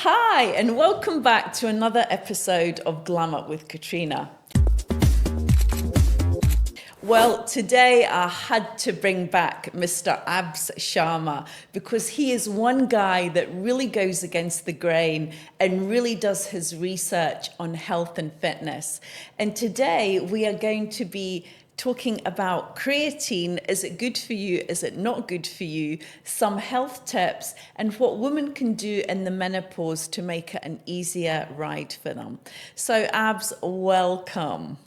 Hi, and welcome back to another episode of Glam Up with Katrina. Well, today I had to bring back Mr. Abs Sharma because he is one guy that really goes against the grain and really does his research on health and fitness. And today we are going to be talking about creatine. Is it good for you? Is it not good for you? Some health tips and what women can do in the menopause to make it an easier ride for them. So Abs, welcome.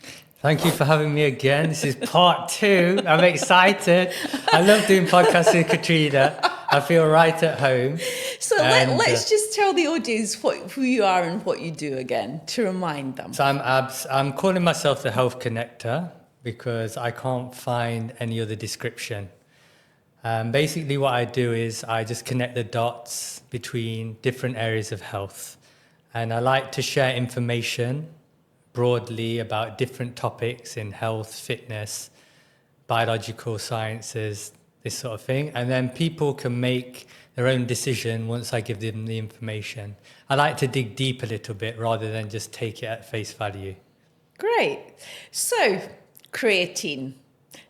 Thank you for having me again. This is part 2. I'm excited. I love doing podcasts with Katrina. I feel right at home. So let's just tell the audience who you are and what you do again to remind them. So I'm Abs. I'm calling myself the Health Connector because I can't find any other description. Basically what I do is I just connect the dots between different areas of health. And I like to share information broadly about different topics in health, fitness, biological sciences, this sort of thing. And then people can make their own decision once I give them the information. I like to dig deep a little bit rather than just take it at face value. Great. So, creatine.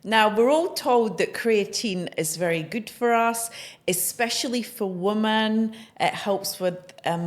Now, we're all told that creatine is very good for us, especially for women. It helps with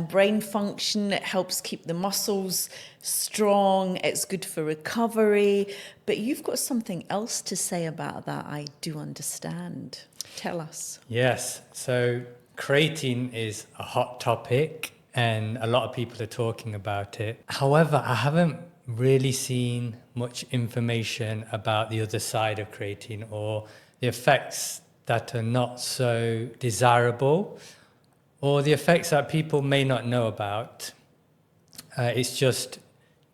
brain function. It helps keep the muscles strong. It's good for recovery. But you've got something else to say about that, I do understand. Tell us. Yes. So creatine is a hot topic and a lot of people are talking about it. However, I haven't really seen much information about the other side of creatine or the effects that are not so desirable or the effects that people may not know about. It's just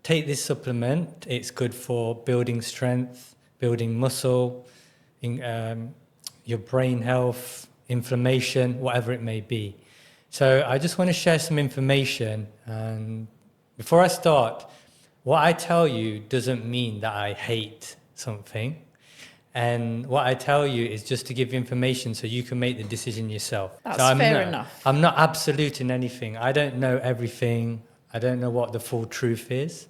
take this supplement. It's good for building strength, building muscle, your brain health, inflammation, whatever it may be. So I just want to share some information. And before I start, what I tell you doesn't mean that I hate something. And what I tell you is just to give you information so you can make the decision yourself. That's so fair enough. I'm not absolute in anything. I don't know everything. I don't know what the full truth is.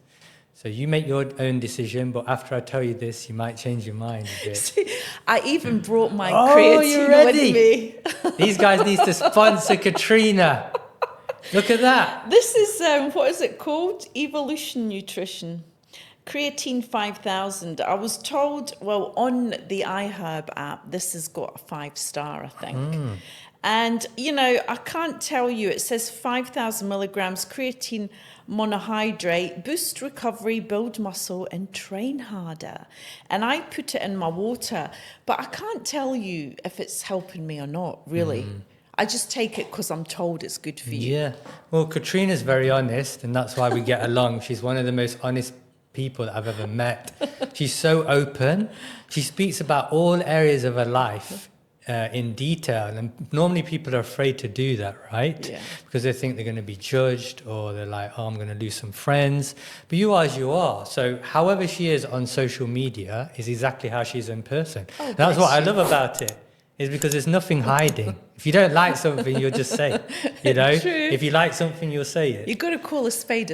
So you make your own decision, but after I tell you this, you might change your mind a bit. See, I even brought my creatine with me. These guys need to sponsor Katrina. Look at that. This is, what is it called? Evolution Nutrition. Creatine 5000. I was told, well, on the iHerb app, this has got a 5-star, I think. And, I can't tell you, it says 5,000 milligrams creatine monohydrate, boost recovery, build muscle, and train harder. And I put it in my water, but I can't tell you if it's helping me or not, really. I just take it because I'm told it's good for you. Yeah. Well, Katrina's very honest, and that's why we get along. She's one of the most honest people that I've ever met. She's so open. She speaks about all areas of her life in detail. And normally people are afraid to do that, right? Yeah. Because they think they're going to be judged or they're like, oh, I'm going to lose some friends. But you are as you are. So however she is on social media is exactly how she is in person. Oh, that's what I you. love about it. Is because there's nothing hiding. If you don't like something, you'll just say it, True. If you like something, you'll say it. You've got to call a spade,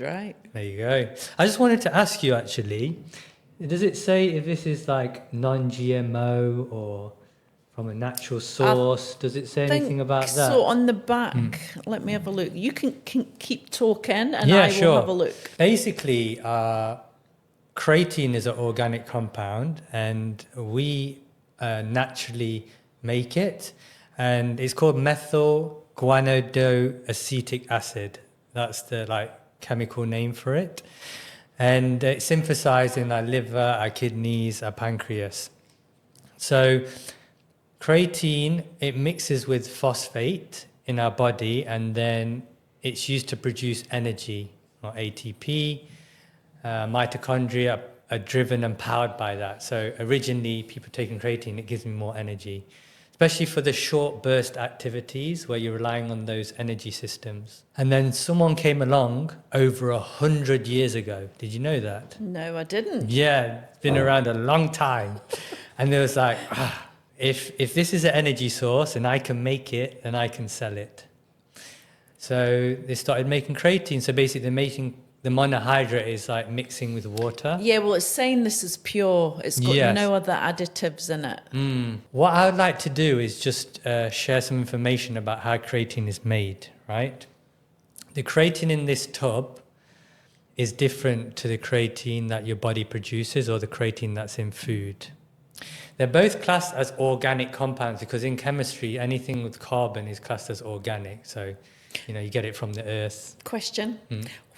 right? There you go. I just wanted to ask you, actually, does it say if this is like non-GMO or from a natural source? Does it say anything about that? So on the back, let me have a look. You can keep talking and Yeah, I will sure. have a look. Basically, creatine is an organic compound and we naturally make it, and it's called methyl guanodoacetic acid. That's the chemical name for it, and it's synthesized in our liver, our kidneys, our pancreas. So creatine, it mixes with phosphate in our body, and then it's used to produce energy or ATP. Mitochondria are driven and powered by that. So originally, people taking creatine, it gives me more energy, especially for the short burst activities where you're relying on those energy systems. And then someone came along over 100 years ago. Did you know that? No, I didn't. Yeah, it's been around a long time. And there was like, if this is an energy source and I can make it, then I can sell it. So they started making creatine. So basically, they're making the monohydrate is like mixing with water. Yeah, well, it's saying this is pure. It's got Yes. no other additives in it. What I would like to do is just share some information about how creatine is made, right? The creatine in this tub is different to the creatine that your body produces or the creatine that's in food. They're both classed as organic compounds because in chemistry, anything with carbon is classed as organic. So, you get it from the earth. Question.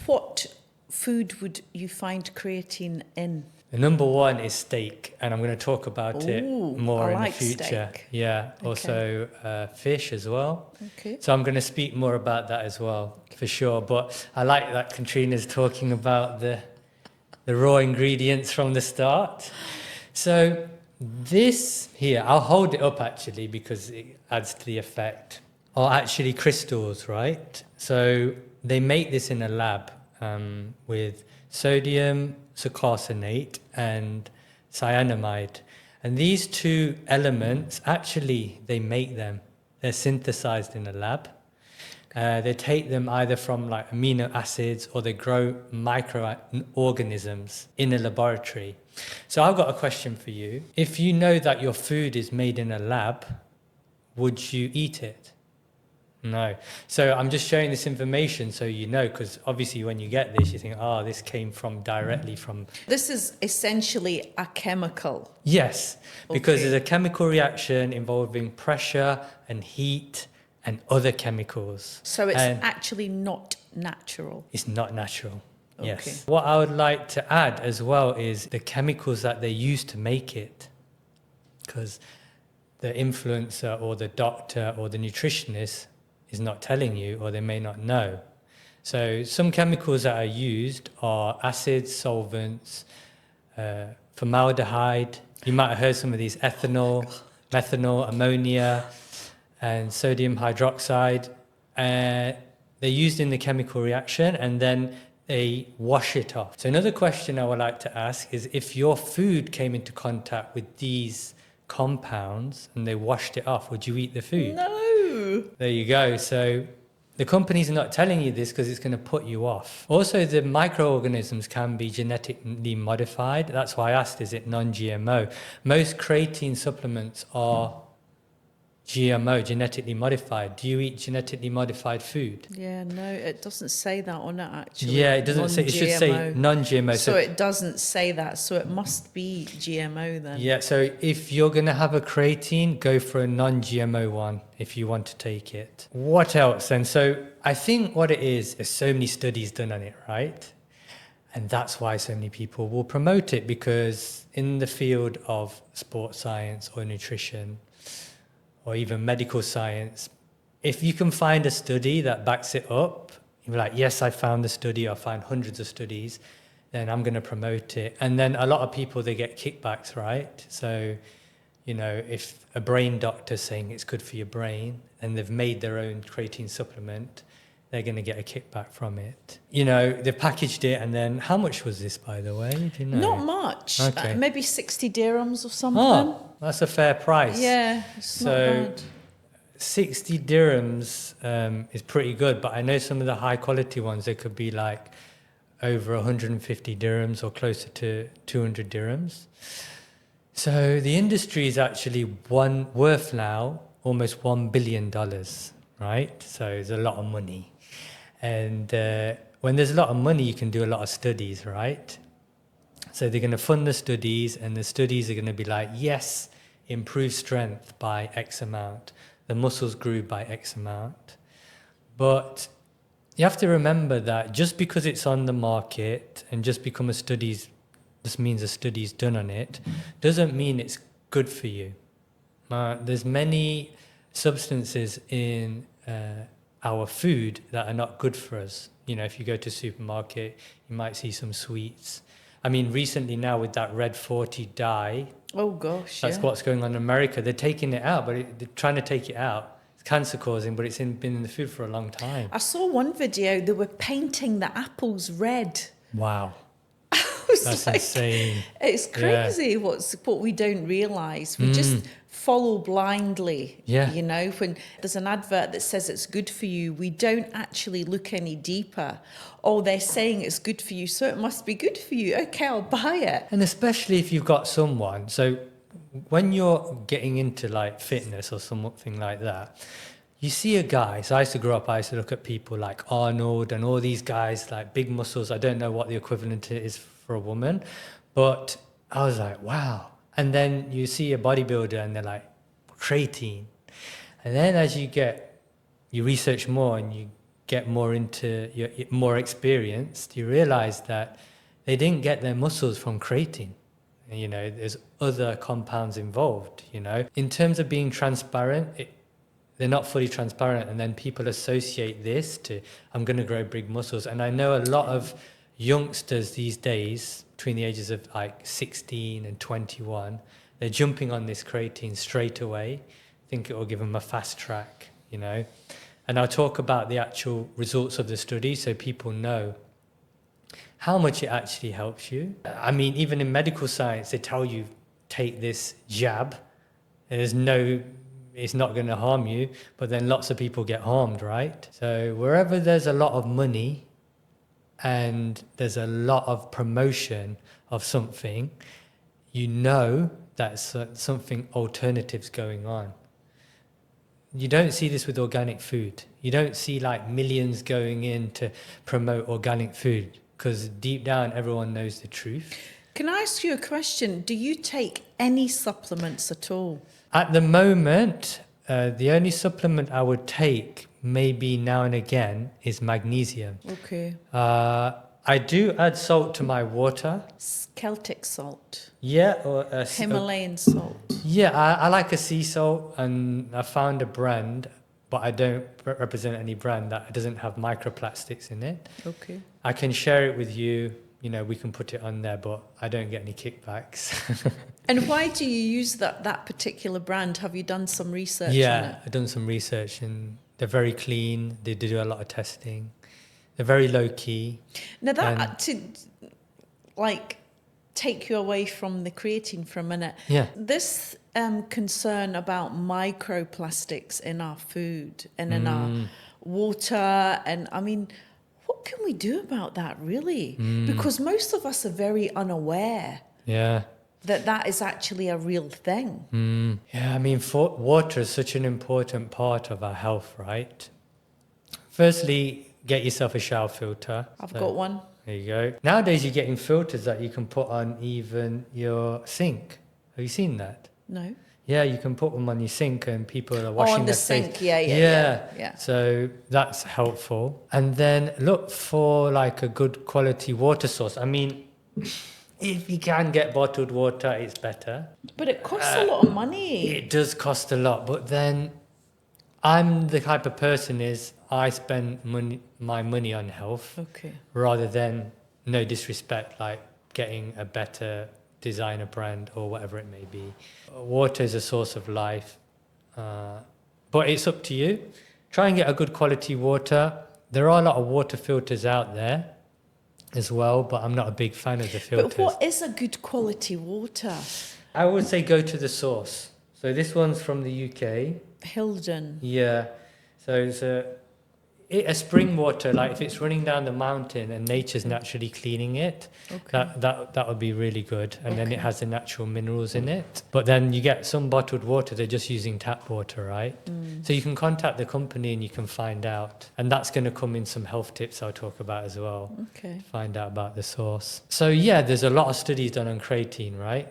What food would you find creatine in? The number one is steak, and I'm going to talk about it Ooh, more I in like the future. steak. Yeah, also fish as well. Okay. So I'm going to speak more about that as well, for sure. But I like that Katrina's talking about the raw ingredients from the start. So this here, I'll hold it up actually because it adds to the effect, are actually crystals, right? So they make this in a lab with sodium sarcosinate and cyanamide. And these two elements, actually, they make them. They're synthesized in a lab. They take them either from like amino acids or they grow microorganisms in a laboratory. So I've got a question for you. If you know that your food is made in a lab, would you eat it? No. So I'm just sharing this information so you know, because obviously when you get this, you think, this came directly from... This is essentially a chemical. Yes, because Okay. there's a chemical reaction involving pressure and heat and other chemicals. So it's And actually not natural. it's not natural. Okay. Yes. What I would like to add as well is the chemicals that they use to make it. Because the influencer or the doctor or the nutritionist is not telling you, or they may not know. So some chemicals that are used are acids, solvents, formaldehyde. You might have heard some of these: ethanol, methanol, ammonia, and sodium hydroxide. They're used in the chemical reaction and then they wash it off. So another question I would like to ask is, if your food came into contact with these compounds and they washed it off, would you eat the food? No. There you go. So the companies are not telling you this because it's going to put you off. Also, the microorganisms can be genetically modified. That's why I asked, is it non-GMO? Most creatine supplements are GMO, genetically modified. Do you eat genetically modified food? Yeah, no, it doesn't say that on it actually. Yeah, it doesn't say, it should say non-GMO. So it doesn't say that, so it must be GMO then. Yeah, so if you're going to have a creatine, go for a non-GMO one if you want to take it. What else then? So I think what it is, there's so many studies done on it, right? And that's why so many people will promote it, because in the field of sports science or nutrition or even medical science, if you can find a study that backs it up, you're like, yes, I found the study, I found hundreds of studies, then I'm going to promote it. And then a lot of people, they get kickbacks, right? So, if a brain doctor's saying it's good for your brain and they've made their own creatine supplement, they're going to get a kickback from it. They've packaged it, and then how much was this, by the way? Do you know? Not much. Okay. Maybe 60 dirhams or something. Oh, that's a fair price. Yeah, it's not bad. 60 dirhams is pretty good, but I know some of the high quality ones, they could be like over 150 dirhams or closer to 200 dirhams. So the industry is actually worth now almost $1 billion, right? So it's a lot of money. And when there's a lot of money, you can do a lot of studies, right? So they're going to fund the studies, and the studies are going to be like, yes, improve strength by X amount. The muscles grew by X amount. But you have to remember that just because it's on the market and just because this means a study's done on it, doesn't mean it's good for you. There's many substances in our food that are not good for us. If you go to a supermarket, you might see some sweets. I mean, recently now with that red 40 dye, Oh gosh, that's yeah. what's going on in America. They're taking it out, but they're trying to take it out. It's cancer causing, but it's been in the food for a long time. I saw one video, they were painting the apples red. Wow. I was That's like, insane. it's crazy what we don't realise. We just follow blindly. Yeah. You know, when there's an advert that says it's good for you, we don't actually look any deeper. Oh, they're saying it's good for you, so it must be good for you. Okay, I'll buy it. And especially if you've got someone. So when you're getting into like fitness or something like that, you see a guy. So I used to grow up, I used to look at people like Arnold and all these guys, like big muscles. I don't know what the equivalent is for a woman, but I was like, wow. And then you see a bodybuilder and they're like, creatine. And then as you research more and you get more into, you're more experienced, you realize that they didn't get their muscles from creatine. You know, there's other compounds involved, you know. In terms of being transparent, they're not fully transparent, and then people associate this to, I'm going to grow big muscles. And I know a lot of youngsters these days, between the ages of like 16 and 21, they're jumping on this creatine straight away, think it will give them a fast track, you know. And I'll talk about the actual results of the study so people know how much it actually helps you. I mean, even in medical science, they tell you, take this jab. It's not going to harm you, but then lots of people get harmed, right? So wherever there's a lot of money and there's a lot of promotion of something, you know that something alternative's going on. You don't see this with organic food. You don't see like millions going in to promote organic food because deep down everyone knows the truth. Can I ask you a question? Do you take any supplements at all? At the moment, the only supplement I would take maybe now and again is magnesium. Okay. I do add salt to my water. Celtic salt. Yeah, or Himalayan salt. Yeah, I like a sea salt, and I found a brand, but I don't represent any brand that doesn't have microplastics in it. Okay. I can share it with you. You know, we can put it on there, but I don't get any kickbacks. And why do you use that particular brand? Have you done some research on it? Yeah, I've done some research, and they're very clean. They do a lot of testing. They're very low key. Now to like take you away from the creatine for a minute. Yeah. This concern about microplastics in our food and in our water, and I mean, what can we do about that really? Because most of us are very unaware. Yeah. That is actually a real thing. Yeah, I mean, water is such an important part of our health, right? Firstly, get yourself a shower filter. I've got one. There you go. Nowadays, you're getting filters that you can put on even your sink. Have you seen that? No. Yeah, you can put them on your sink and people are washing on the their sink. face. Yeah. So that's helpful. And then look for like a good quality water source. I mean, if you can get bottled water, it's better. But it costs a lot of money. It does cost a lot, but then I'm the type of person I spend my money on health rather than, no disrespect, like getting a better designer brand or whatever it may be. Water is a source of life, but it's up to you. Try and get a good quality water. There are a lot of water filters out there as well, but I'm not a big fan of the filters. But what is a good quality water? I would say go to the source. So this one's from the UK. Hilden. Yeah. So it's a spring water, like if it's running down the mountain and nature's naturally cleaning it, that would be really good. And then it has the natural minerals in it. But then you get some bottled water, they're just using tap water, right? So you can contact the company and you can find out. And that's going to come in some health tips I'll talk about as well. Okay. Find out about the source. So yeah, there's a lot of studies done on creatine, right?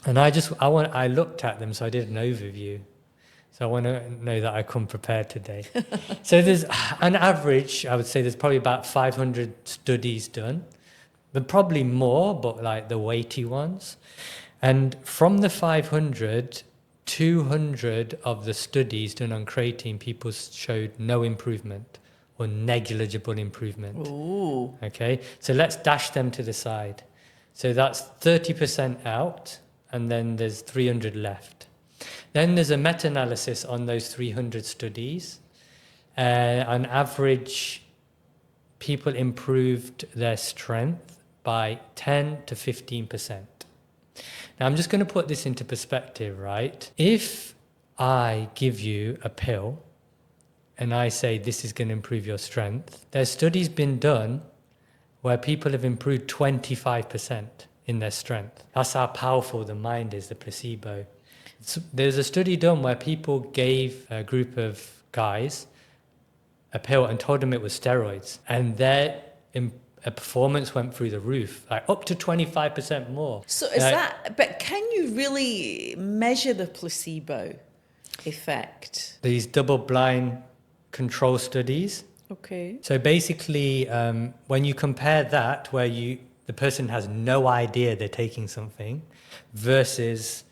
And I looked at them, so I did an overview. So I want to know that I come prepared today. So there's an average, I would say there's probably about 500 studies done. There probably more, but like the weighty ones. And from the 500, 200 of the studies done on creatine, people showed no improvement or negligible improvement. Ooh. Okay, so let's dash them to the side. So that's 30% out, and then there's 300 left. Then there's a meta-analysis on those 300 studies. On average, people improved their strength by 10 to 15%. Now, I'm just going to put this into perspective, right? If I give you a pill and I say this is going to improve your strength, there's studies been done where people have improved 25% in their strength. That's how powerful the mind is, the placebo. There's a study done where people gave a group of guys a pill and told them it was steroids, and their performance went through the roof, like up to 25% more. So is but can you really measure the placebo effect? These double-blind control studies. Okay. So basically, when you compare that, where the person has no idea they're taking something, versus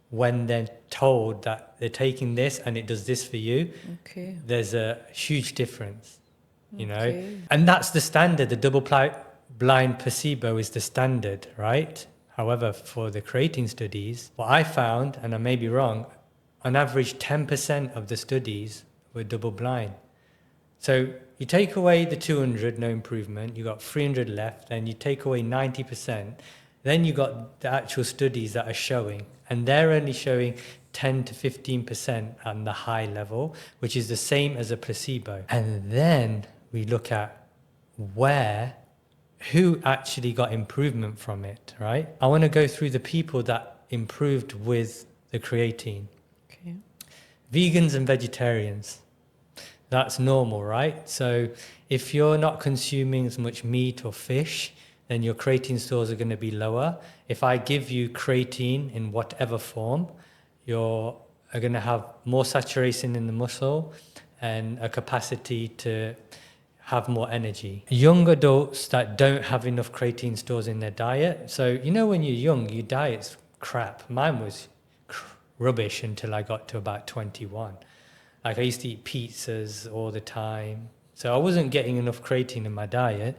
when they're told that they're taking this and it does this for you, okay, there's a huge difference, you know? Okay. And that's the standard. The double-blind placebo is the standard, right? However, for the creatine studies, what I found, and I may be wrong, on average 10% of the studies were double-blind. So you take away the 200, no improvement, you got 300 left, and you take away 90%, then you got the actual studies that are showing, and they're only showing 10 to 15% on the high level, which is the same as a placebo. And then we look at who actually got improvement from it, right? I want to go through the people that improved with the creatine. Okay. Vegans and vegetarians. That's normal, right? So if you're not consuming as much meat or fish, then your creatine stores are going to be lower. If I give you creatine in whatever form, you're going to have more saturation in the muscle and a capacity to have more energy. Young adults that don't have enough creatine stores in their diet. So, you know, when you're young, your diet's crap. Mine was rubbish until I got to about 21. Like I used to eat pizzas all the time. So I wasn't getting enough creatine in my diet.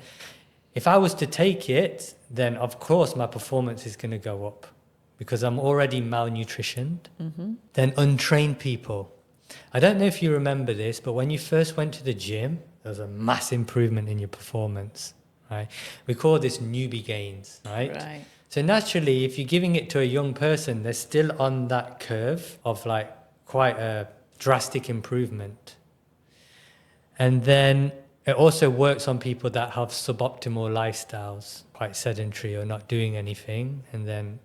If I was to take it, then of course my performance is going to go up because I'm already malnutritioned. Mm-hmm. Then untrained people. I don't know if you remember this, but when you first went to the gym, there was a mass improvement in your performance, right? We call this newbie gains, right? Right. So naturally, if you're giving it to a young person, they're still on that curve of like quite a drastic improvement. And then it also works on people that have suboptimal lifestyles, quite sedentary or not doing anything. And then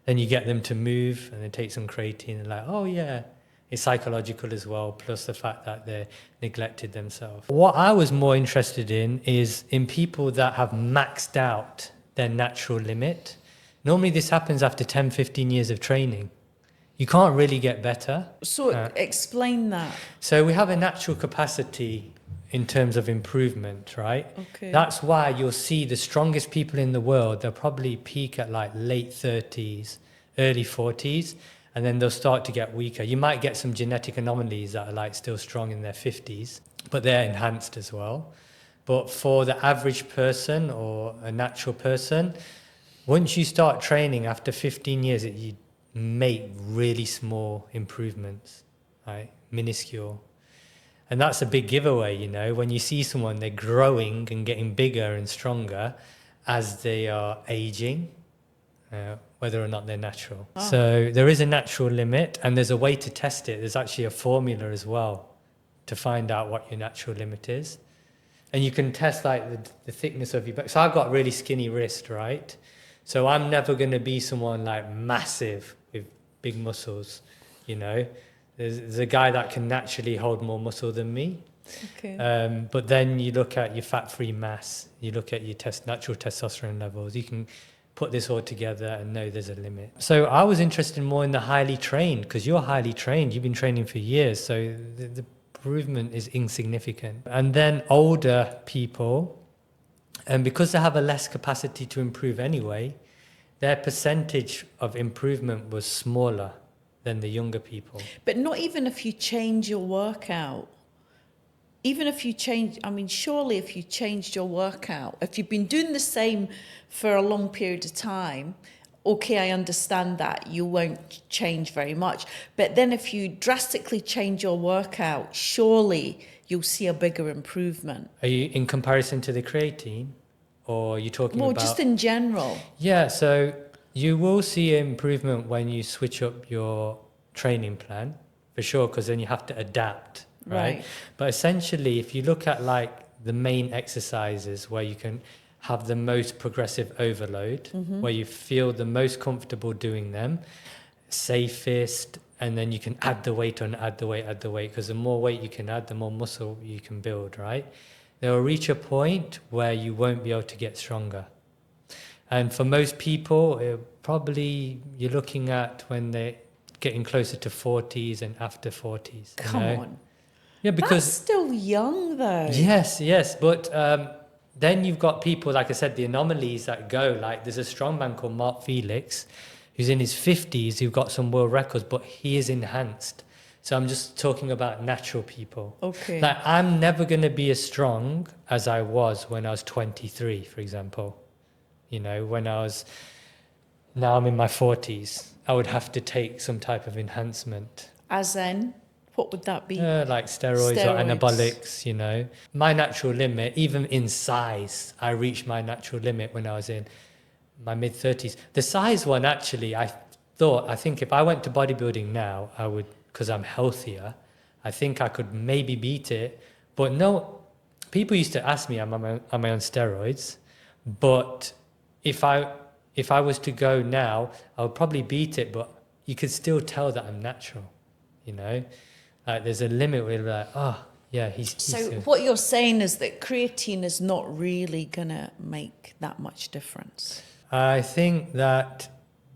you get them to move and then take some creatine and like, oh yeah, it's psychological as well, plus the fact that they neglected themselves. What I was more interested in is in people that have maxed out their natural limit. Normally this happens after 10, 15 years of training. You can't really get better. So explain that. So we have a natural capacity in terms of improvement, right? Okay. That's why you'll see the strongest people in the world, they'll probably peak at like late 30s, early 40s, and then they'll start to get weaker. You might get some genetic anomalies that are like still strong in their 50s, but they're enhanced as well. But for the average person or a natural person, once you start training after 15 years, you make really small improvements, right? Minuscule. And that's a big giveaway, you know, when you see someone, they're growing and getting bigger and stronger as they are aging, whether or not they're natural. Oh. So there is a natural limit and there's a way to test it. There's actually a formula as well to find out what your natural limit is. And you can test like the thickness of your back. So I've got really skinny wrist, right? So I'm never going to be someone like massive with big muscles, you know. There's a guy that can naturally hold more muscle than me. Okay. But then you look at your fat-free mass, you look at your natural testosterone levels, you can put this all together and know there's a limit. So I was interested more in the highly trained, because you're highly trained, you've been training for years, so the improvement is insignificant. And then older people, and because they have a less capacity to improve anyway, their percentage of improvement was smaller than the younger people. But not even if you change your workout. Even if you change, I mean, surely if you changed your workout, if you've been doing the same for a long period of time, okay, I understand that you won't change very much. But then if you drastically change your workout, surely you'll see a bigger improvement. Are you in comparison to the creatine or you're talking Well, about... just in general. Yeah, so you will see improvement when you switch up your training plan, for sure, because then you have to adapt, right? But essentially, if you look at like the main exercises where you can have the most progressive overload, where you feel the most comfortable doing them, safest, and then you can add the weight on, add the weight, because the more weight you can add, the more muscle you can build, right? They will reach a point where you won't be able to get stronger. And for most people, probably you're looking at when they're getting closer to 40s and after 40s. Come on. Yeah, because... That's still young, though. Yes. But then you've got people, like I said, the anomalies that go. Like there's a strongman called Mark Felix, who's in his 50s, who got some world records, but he is enhanced. So I'm just talking about natural people. Okay. Like I'm never going to be as strong as I was when I was 23, for example. You know, now I'm in my 40s, I would have to take some type of enhancement. As in, what would that be? Like steroids or anabolics, you know. My natural limit, even in size, I reached my natural limit when I was in my mid-30s. The size one, actually, I think if I went to bodybuilding now, I would, because I'm healthier, I think I could maybe beat it. But no, people used to ask me, am I on steroids? But if I was to go now, I would probably beat it, but you could still tell that I'm natural, you know? Like there's a limit where you're like, oh, yeah, he's So what you're saying is that creatine is not really going to make that much difference? I think that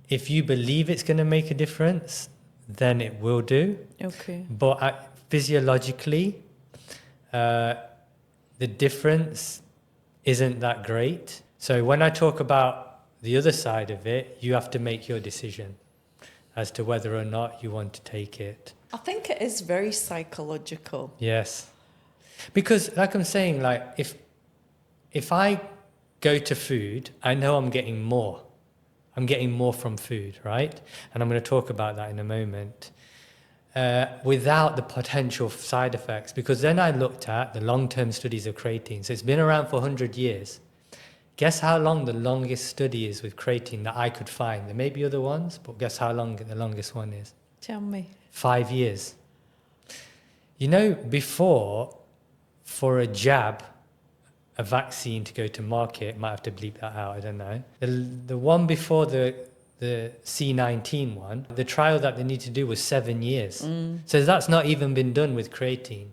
if you believe it's going to make a difference, then it will do. Okay. But physiologically, the difference isn't that great. So when I talk about the other side of it, you have to make your decision as to whether or not you want to take it. I think it is very psychological. Yes. Because like I'm saying, like if I go to food, I know I'm getting more. I'm getting more from food, right? And I'm going to talk about that in a moment. Without the potential side effects, because then I looked at the long-term studies of creatine. So it's been around for 100 years. Guess how long the longest study is with creatine that I could find? There may be other ones, but guess how long the longest one is? Tell me. 5 years. You know, before, for a jab, a vaccine to go to market, might have to bleep that out, I don't know. The one before the C19 one, the trial that they need to do was 7 years. So that's not even been done with creatine.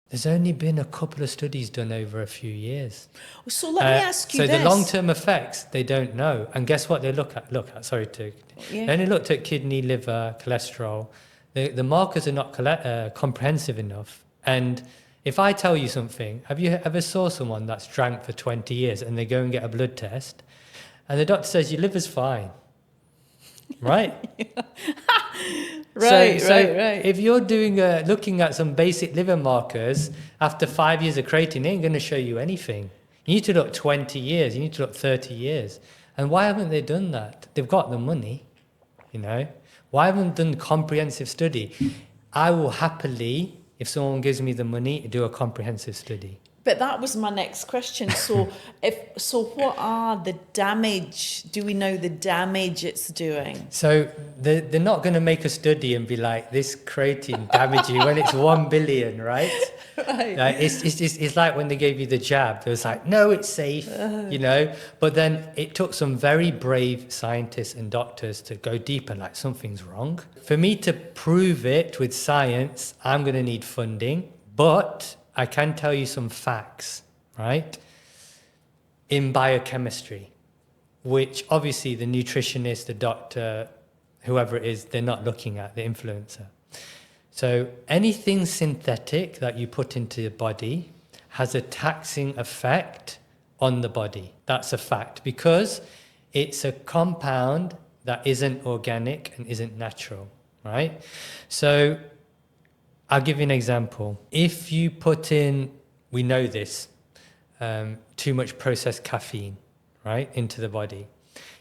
There's only been a couple of studies done over a few years. So let me ask you this. So the long-term effects, they don't know. And guess what they look at? They only looked at kidney, liver, cholesterol. The markers are not comprehensive enough. And if I tell you something, have you ever saw someone that's drank for 20 years and they go and get a blood test and the doctor says your liver's fine, right? Right. If you're doing looking at some basic liver markers after 5 years of creatine, it ain't going to show you anything. You need to look 20 years. You need to look 30 years. And why haven't they done that? They've got the money, you know. Why haven't they done a comprehensive study? I will happily, if someone gives me the money, do a comprehensive study. But that was my next question. So what are the damage? Do we know the damage it's doing? So they're not going to make a study and be like, this creatine damage you when it's 1 billion, right? Right. It's like when they gave you the jab. It was like, no, it's safe, you know. But then it took some very brave scientists and doctors to go deeper, like something's wrong. For me to prove it with science, I'm going to need funding, but I can tell you some facts, right? In biochemistry, which obviously the nutritionist, the doctor, whoever it is, they're not looking at, the influencer. So anything synthetic that you put into your body has a taxing effect on the body. That's a fact because it's a compound that isn't organic and isn't natural, right? So I'll give you an example. If you put in, we know this, too much processed caffeine, right, into the body,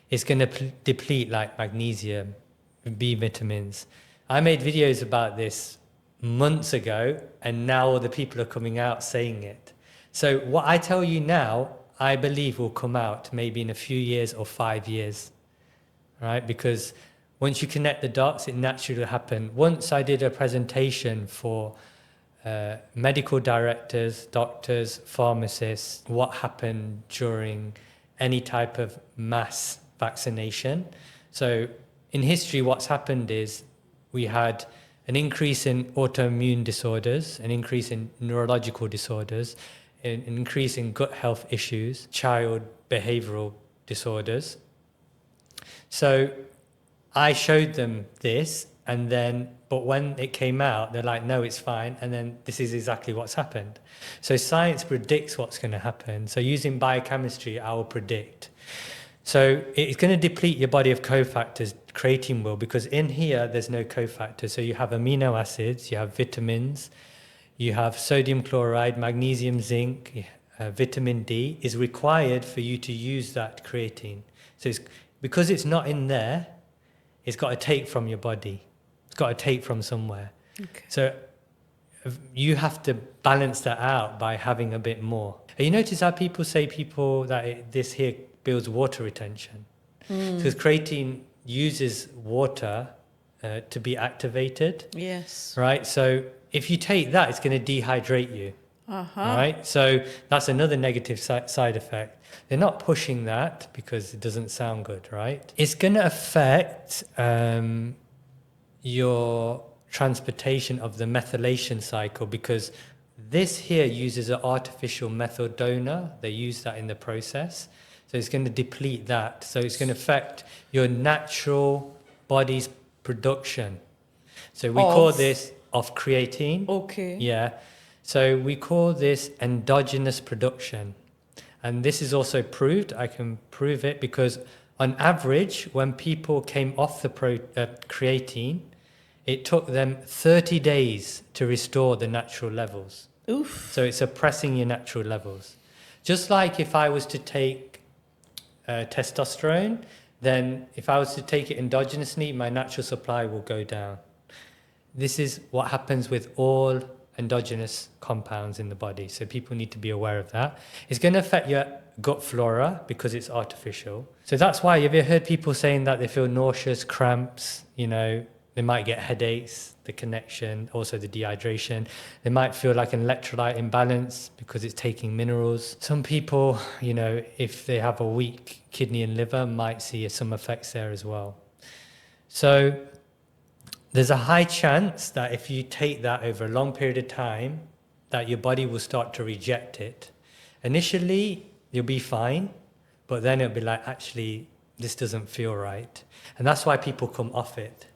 it's going to deplete like magnesium, B vitamins. I made videos about this months ago, and now all the people are coming out saying it. So what I tell you now, I believe, will come out maybe in a few years or 5 years, right? Because once you connect the dots, it naturally will happen. Once I did a presentation for medical directors, doctors, pharmacists, what happened during any type of mass vaccination. So in history, what's happened is we had an increase in autoimmune disorders, an increase in neurological disorders, an increase in gut health issues, child behavioral disorders. So I showed them this, and then, but when it came out, they're like, no, it's fine. And then this is exactly what's happened. So science predicts what's going to happen. So using biochemistry, I will predict. So it's going to deplete your body of cofactors, creatine will, because in here, there's no cofactors. So you have amino acids, you have vitamins, you have sodium chloride, magnesium, zinc, vitamin D is required for you to use that creatine. So because it's not in there, it's got to take from your body. It's got to take from somewhere. Okay. So you have to balance that out by having a bit more. And you notice how people say this here builds water retention. Because creatine uses water to be activated. Yes. Right? So if you take that, it's going to dehydrate you. Right? So that's another negative side effect. They're not pushing that because it doesn't sound good, right? It's going to affect your transportation of the methylation cycle, because this here uses an artificial methyl donor. They use that in the process. So it's going to deplete that. So it's going to affect your natural body's production. So we call this of creatine. Okay. Yeah. So we call this endogenous production. And this is also proved. I can prove it because on average, when people came off the creatine, it took them 30 days to restore the natural levels. Oof. So it's suppressing your natural levels. Just like if I was to take testosterone, then if I was to take it endogenously, my natural supply will go down. This is what happens with all endogenous compounds in the body. So people need to be aware of that. It's going to affect your gut flora because it's artificial. So that's why, have you heard people saying that they feel nauseous, cramps, they might get headaches, the connection, also the dehydration. They might feel like an electrolyte imbalance because it's taking minerals. Some people, if they have a weak kidney and liver, might see some effects there as well. So there's a high chance that if you take that over a long period of time, that your body will start to reject it. Initially, you'll be fine, but then it'll be like, actually, this doesn't feel right. And that's why people come off it.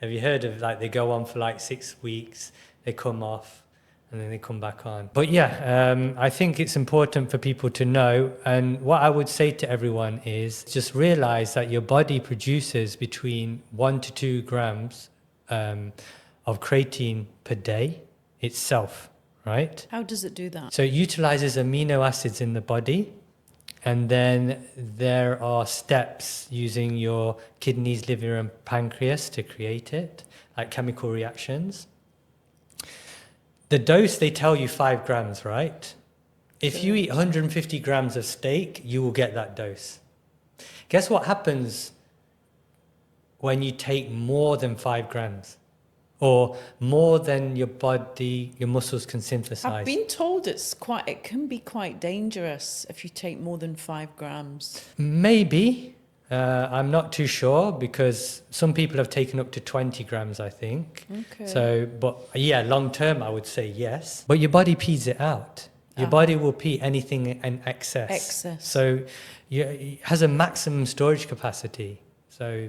Have you heard of they go on for 6 weeks, they come off, and then they come back on. But yeah, I think it's important for people to know. And what I would say to everyone is just realize that your body produces between 1 to 2 grams of creatine per day itself, right? How does it do that? So it utilizes amino acids in the body. And then there are steps using your kidneys, liver, and pancreas to create it, like chemical reactions. The dose, they tell you 5 grams, right? If you eat 150 grams of steak, you will get that dose. Guess what happens when you take more than 5 grams? Or more than your muscles can synthesize? I've been told it can be quite dangerous if you take more than 5 grams. Maybe. I'm not too sure because some people have taken up to 20 grams, I think. Okay. So, but yeah, long term, I would say yes. But your body pees it out. Your body will pee anything in excess. So it has a maximum storage capacity. So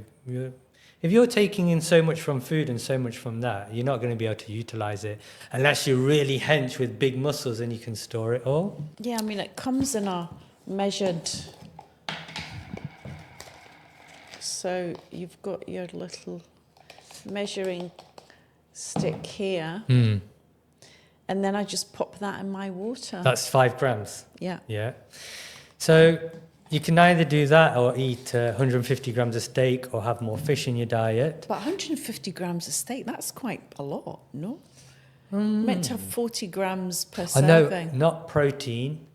if you're taking in so much from food and so much from that, you're not going to be able to utilize it unless you're really hench with big muscles and you can store it all. Yeah, I mean, it comes in a measured... So you've got your little measuring stick here. And then I just pop that in my water. That's 5 grams. Yeah. Yeah. So you can either do that or eat 150 grams of steak or have more fish in your diet. But 150 grams of steak, that's quite a lot, no? Meant to have 40 grams per serving. No, not protein.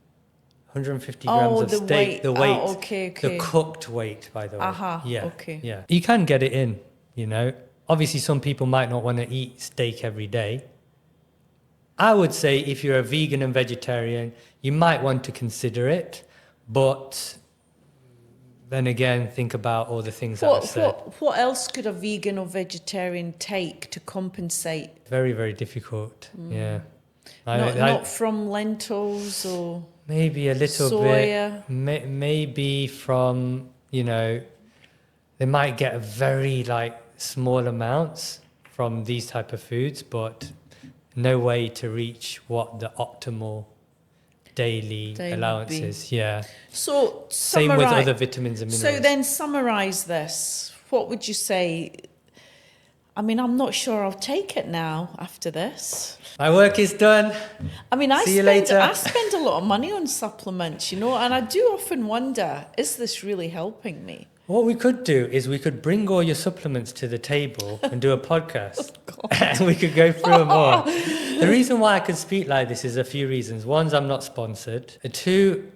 150 grams of the steak. weight. The weight. Okay. The cooked weight, by the way. Yeah. Okay. Yeah. You can get it in, you know. Obviously, some people might not want to eat steak every day. I would say if you're a vegan and vegetarian, you might want to consider it. But then again, think about all the things that I've said. What else could a vegan or vegetarian take to compensate? Very, very difficult. Yeah. Not from lentils or maybe a little soya. bit. Maybe from, you know, they might get a very small amounts from these type of foods, but no way to reach what the optimal daily allowance is. Yeah. So same with other vitamins and minerals. So then summarize this. What would you say? I mean, I'm not sure I'll take it now after this. My work is done. I mean, See you later. I spend a lot of money on supplements, you know, and I do often wonder, is this really helping me? What we could do is we could bring all your supplements to the table and do a podcast. And we could go through them all. The reason why I could speak like this is a few reasons. One, I'm not sponsored. Two,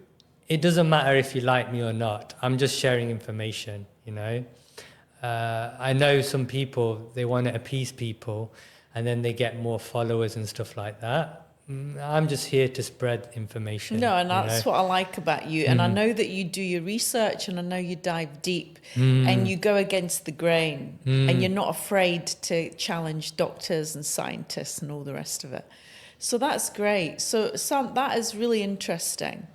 it doesn't matter if you like me or not. I'm just sharing information, you know. I know some people, they want to appease people and then they get more followers and stuff like that. I'm just here to spread information. No, and that's what I like about you. And I know that you do your research and I know you dive deep and you go against the grain and you're not afraid to challenge doctors and scientists and all the rest of it. So that's great. So that is really interesting.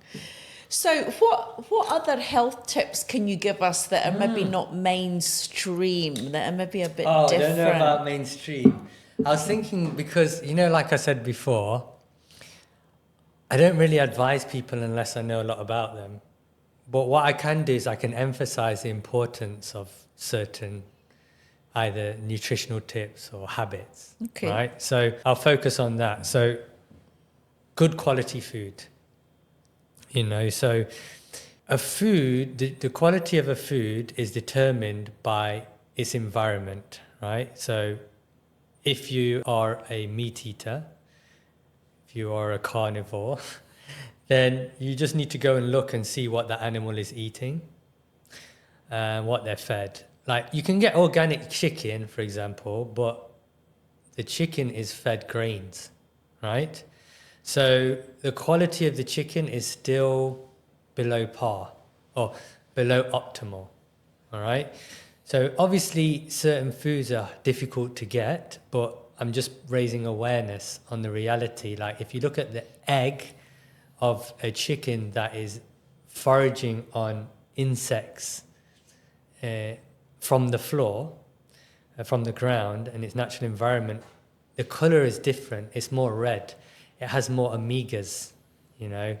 So what other health tips can you give us that are maybe not mainstream, that are maybe a bit different? I don't know about mainstream. I was thinking because, you know, like I said before, I don't really advise people unless I know a lot about them. But what I can do is I can emphasize the importance of certain either nutritional tips or habits. Okay. Right? So I'll focus on that. So good quality food. You know, so a food, the quality of a food is determined by its environment, right? So if you are a meat eater, if you are a carnivore, then you just need to go and look and see what the animal is eating and what they're fed. Like you can get organic chicken, for example, but the chicken is fed grains, right? So the quality of the chicken is still below par or below optimal, all right? So obviously certain foods are difficult to get, but I'm just raising awareness on the reality. Like if you look at the egg of a chicken that is foraging on insects from the floor, from the ground and its natural environment, the color is different. It's more red. It has more omegas, you know.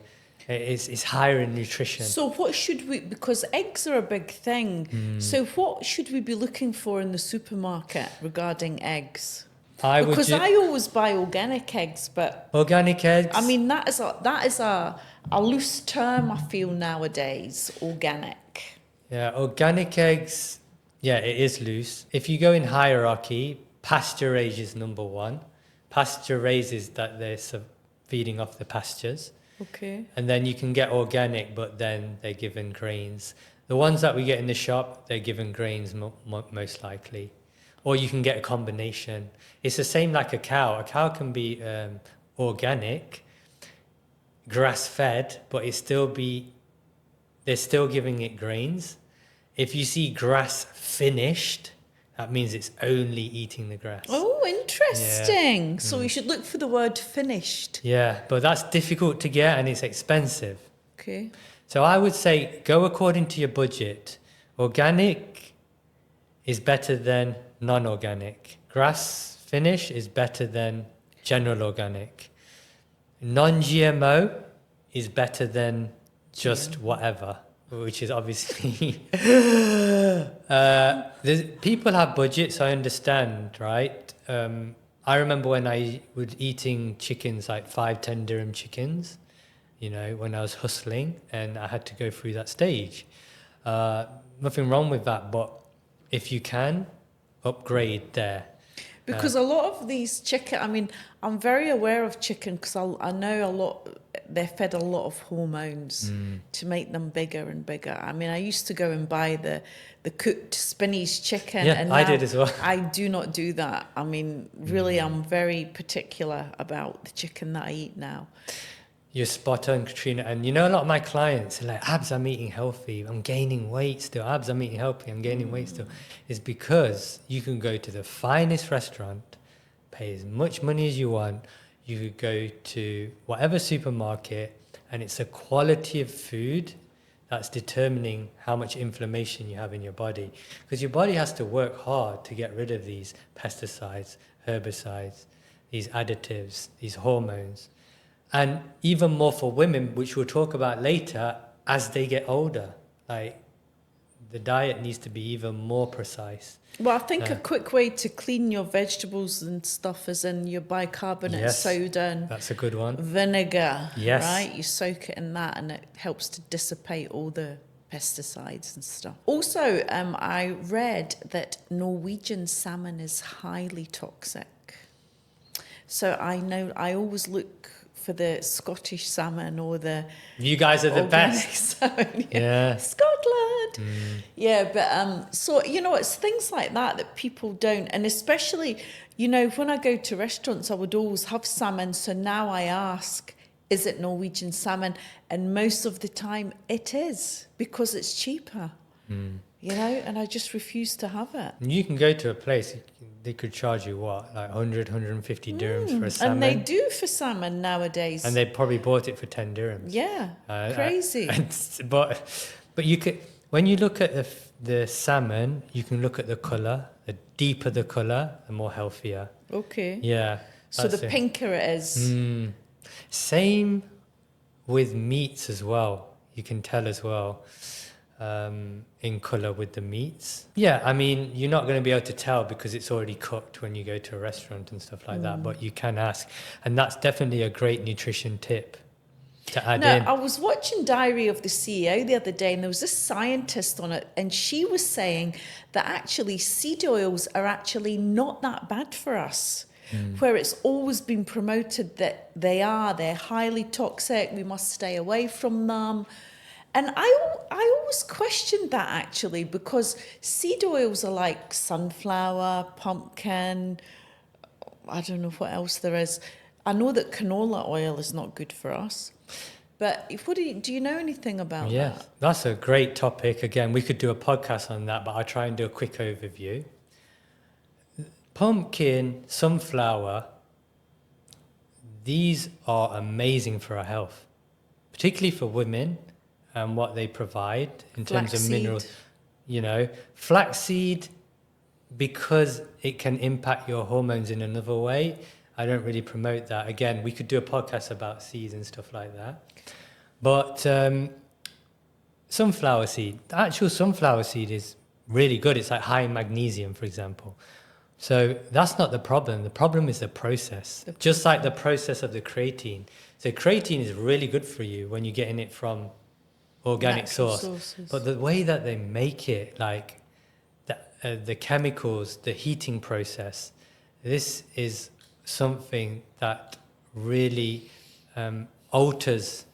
It's higher in nutrition. So what should we, because eggs are a big thing, so what should we be looking for in the supermarket regarding eggs? I always buy organic eggs, but... Organic eggs? I mean, that is a loose term, I feel, nowadays, organic. Yeah, organic eggs, yeah, it is loose. If you go in hierarchy, pasture raised is number one. Pasture raises that they're feeding off the pastures. Okay. And then you can get organic, but then they're given grains. The ones that we get in the shop, they're given grains most likely. Or you can get a combination. It's the same like a cow. A cow can be organic, grass-fed, but they're still giving it grains. If you see grass finished, that means it's only eating the grass. Oh, interesting. Yeah. So we should look for the word finished. Yeah, but that's difficult to get and it's expensive. Okay. So I would say go according to your budget. Organic is better than non-organic. Grass finish is better than general organic. Non-GMO is better than just whatever, which is obviously... people have budgets, I understand, right? I remember when I was eating chickens, like 5-10 dirham chickens, you know, when I was hustling and I had to go through that stage. Nothing wrong with that, but if you can, upgrade there. Because a lot of these chicken, I mean, I'm very aware of chicken because I know a lot, they're fed a lot of hormones to make them bigger and bigger. I mean, I used to go and buy the cooked Spinneys chicken. Yeah, and I now did as well. I do not do that. I mean, really, I'm very particular about the chicken that I eat now. You're spot on, Katrina. And you know, a lot of my clients are like, Abs, I'm eating healthy. I'm gaining weight still. Abs, I'm eating healthy. I'm gaining weight still. It's because you can go to the finest restaurant, pay as much money as you want. You could go to whatever supermarket, and it's the quality of food that's determining how much inflammation you have in your body. Because your body has to work hard to get rid of these pesticides, herbicides, these additives, these hormones. And even more for women, which we'll talk about later, as they get older. Like, the diet needs to be even more precise. Well, I think a quick way to clean your vegetables and stuff is in your bicarbonate soda and that's a good one. vinegar, Yes. right? You soak it in that and it helps to dissipate all the pesticides and stuff. Also, I read that Norwegian salmon is highly toxic. So I know I always look for the Scottish salmon or the You guys are the organic best. salmon. Yeah. Scotland. Yeah, but so you know, it's things like that people don't, and especially, you know, when I go to restaurants, I would always have salmon. So now I ask, is it Norwegian salmon? And most of the time it is, because it's cheaper. You know, and I just refuse to have it. You can go to a place, they could charge you what, like 100, 150 dirhams for a salmon? And they do for salmon nowadays. And they probably bought it for 10 dirhams. Yeah, crazy. But you could, when you look at the salmon, you can look at the colour. The deeper the colour, the more healthier. Okay. Yeah. So the it. pinker it is. Same with meats as well. You can tell as well. In colour with the meats. Yeah, I mean, you're not going to be able to tell because it's already cooked when you go to a restaurant and stuff like that, but you can ask. And that's definitely a great nutrition tip to add in. I was watching Diary of the CEO the other day, and there was this scientist on it, and she was saying that actually seed oils are actually not that bad for us. Where it's always been promoted that they're highly toxic, we must stay away from them. And I always questioned that, actually, because seed oils are like sunflower, pumpkin, I don't know what else there is. I know that canola oil is not good for us. But do you know anything about that? That's a great topic. Again, we could do a podcast on that, but I'll try and do a quick overview. Pumpkin, sunflower, these are amazing for our health, particularly for women. And what they provide in terms of minerals, you know, flaxseed, because it can impact your hormones in another way. I don't really promote that. Again, we could do a podcast about seeds and stuff like that. But sunflower seed, the actual sunflower seed is really good. It's like high in magnesium, for example. So that's not the problem. The problem is the process, just like the process of the creatine. So creatine is really good for you when you're getting it from organic source, but the way that they make it, like the chemicals, the heating process, this is something that really alters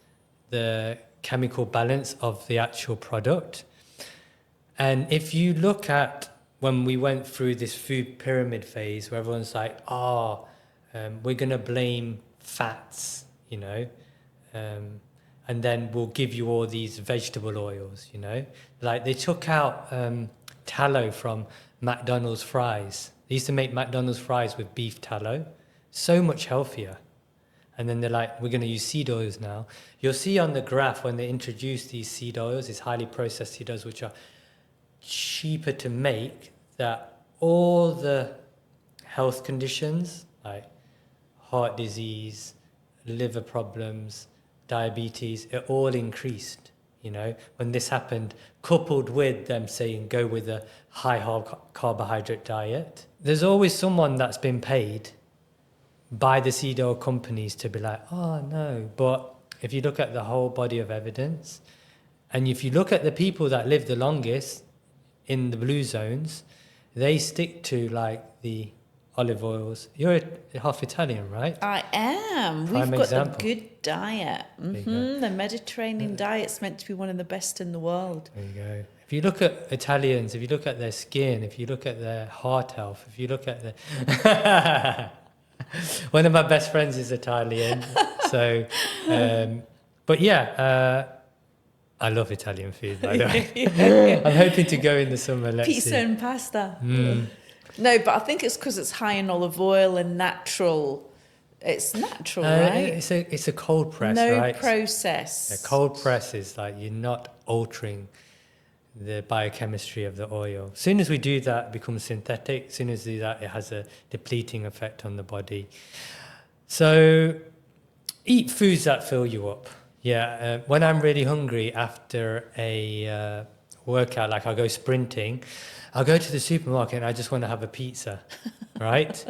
the chemical balance of the actual product. And if you look at when we went through this food pyramid phase where everyone's like, we're going to blame fats, you know, and then we'll give you all these vegetable oils, you know. Like they took out tallow from McDonald's fries. They used to make McDonald's fries with beef tallow. So much healthier. And then they're like, we're going to use seed oils now. You'll see on the graph when they introduce these seed oils, these highly processed seed oils, which are cheaper to make, that all the health conditions like heart disease, liver problems, diabetes, it all increased, you know, when this happened, coupled with them saying go with a high carbohydrate diet. There's always someone that's been paid by the seed oil companies to be like, oh no. But if you look at the whole body of evidence, and if you look at the people that live the longest in the blue zones, they stick to like the olive oils. You're half Italian, right? I am. Prime We've got example. the good diet. There you go. The Mediterranean diet's meant to be one of the best in the world. There you go. If you look at Italians, if you look at their skin, if you look at their heart health, if you look at the... One of my best friends is Italian. So, but yeah, I love Italian food, by the way. I'm hoping to go in the summer. Let's Pizza see. and pasta. No, but I think it's because it's high in olive oil and natural. It's natural, right? It's a cold press, no right? process. A cold press is like you're not altering the biochemistry of the oil. As soon as we do that, it becomes synthetic. As soon as we do that, it has a depleting effect on the body. So eat foods that fill you up. Yeah, when I'm really hungry after a workout, like I'll go sprinting, I'll go to the supermarket and I just want to have a pizza, right?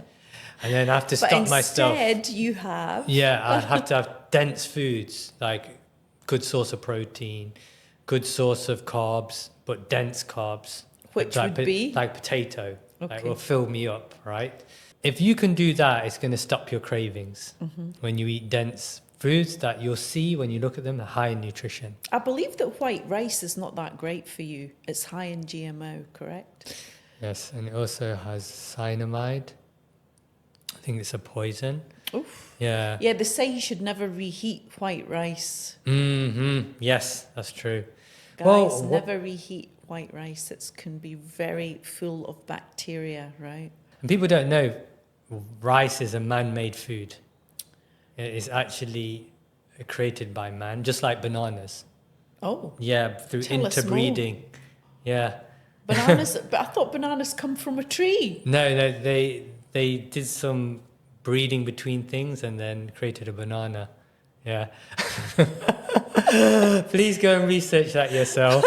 And then I have to stop myself. But instead you have... Yeah, I have to have dense foods, like good source of protein, good source of carbs, but dense carbs. Which like, would be? Like potato. Okay. Like will fill me up, right? If you can do that, it's going to stop your cravings. When you eat dense foods that you'll see when you look at them are high in nutrition. I believe that white rice is not that great for you. It's high in GMO, correct? Yes, and it also has cyanamide. I think it's a poison. Oof. Yeah. Yeah, they say you should never reheat white rice. Yes, that's true. Guys, never reheat white rice. It can be very full of bacteria, right? And people don't know rice is a man-made food. It is actually created by man, just like bananas. Oh. Yeah, through Tell us interbreeding. Yeah. Bananas, but I thought bananas come from a tree. No, they did some breeding between things and then created a banana. Yeah. Please go and research that yourself.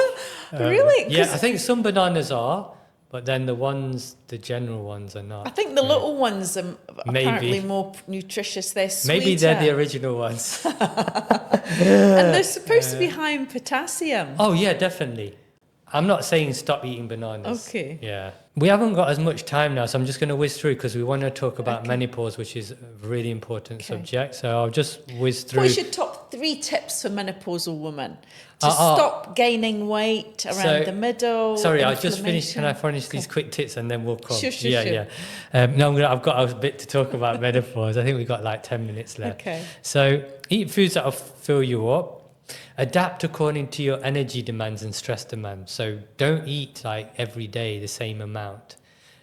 Really? Yeah, I think some bananas are, but then the general ones are not. I think the little ones are Maybe. apparently more nutritious. They're sweeter. Maybe they're the original ones. And they're supposed to be high in potassium. Oh, yeah, definitely. I'm not saying stop eating bananas. Okay. Yeah. We haven't got as much time now, so I'm just going to whiz through because we want to talk about menopause, which is a really important subject. So I'll just whiz through. What's your top 3 tips for menopausal women to stop gaining weight around the middle? Sorry, I'll just finish. Can I finish these quick tips and then we'll come? Sure. Yeah. No, I've got a bit to talk about menopause. I think we've got like 10 minutes left. Okay. So eat foods that will fill you up. Adapt according to your energy demands and stress demands. So don't eat like every day the same amount.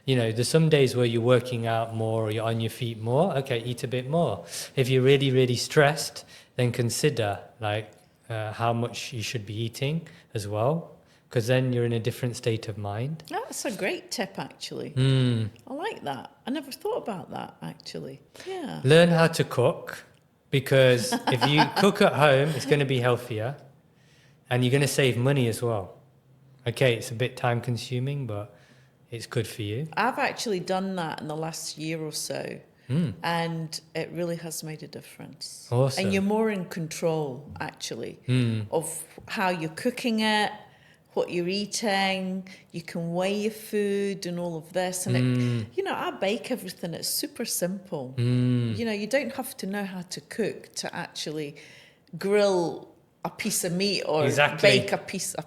You know, there's some days where you're working out more or you're on your feet more. Okay, eat a bit more. If you're really, really stressed, then consider like how much you should be eating as well, because then you're in a different state of mind. That's a great tip, actually. I like that. I never thought about that, actually. Yeah. Learn how to cook. Because if you cook at home, it's going to be healthier and you're going to save money as well. Okay, it's a bit time consuming, but it's good for you. I've actually done that in the last year or so, and it really has made a difference. Awesome. And you're more in control, actually, of how you're cooking it, what you're eating. You can weigh your food and all of this. And it, you know, I bake everything. It's super simple. You know, you don't have to know how to cook to actually grill a piece of meat or bake a piece of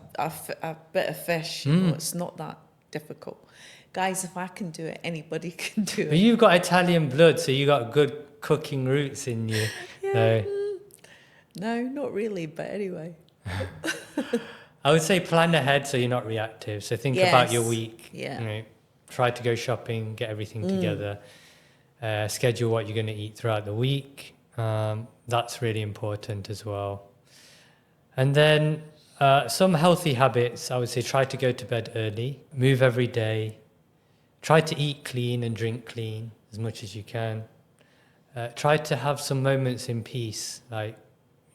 a bit of fish. You know, it's not that difficult. Guys, if I can do it, anybody can do it. But you've got Italian blood, so you got good cooking roots in you. Yeah. So. No, not really, but anyway. I would say plan ahead so you're not reactive. So think about your week. Yeah. You know, try to go shopping, get everything together, schedule what you're going to eat throughout the week. That's really important as well. And then some healthy habits, I would say try to go to bed early, move every day, try to eat clean and drink clean as much as you can. Try to have some moments in peace, like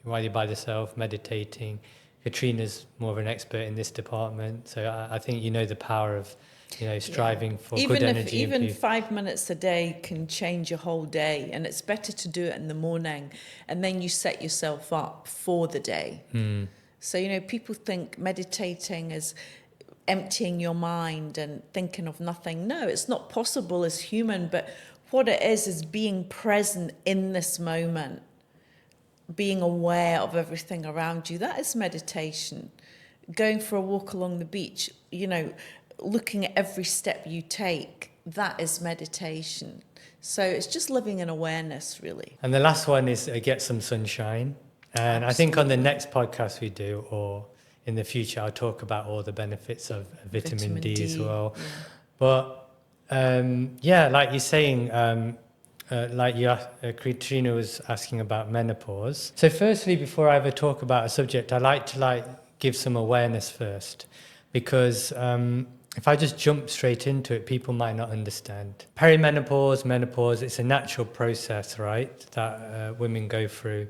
while you're by yourself, meditating. Katrina's more of an expert in this department, so I think you know the power of, you know, striving for good energy. Even 5 minutes a day can change your whole day, and it's better to do it in the morning, and then you set yourself up for the day. So, you know, people think meditating is emptying your mind and thinking of nothing. No, it's not possible as human, but what it is being present in this moment, being aware of everything around you. That is meditation. Going for a walk along the beach, you know, looking at every step you take, that is meditation. So it's just living in awareness, really. And the last one is get some sunshine. And I think on the next podcast we do, or in the future, I'll talk about all the benefits of vitamin D as well. Yeah. But yeah, like you're saying, Katrina was asking about menopause. So firstly, before I ever talk about a subject, I like to give some awareness first, because if I just jump straight into it, people might not understand. Perimenopause, menopause, it's a natural process, right, that women go through.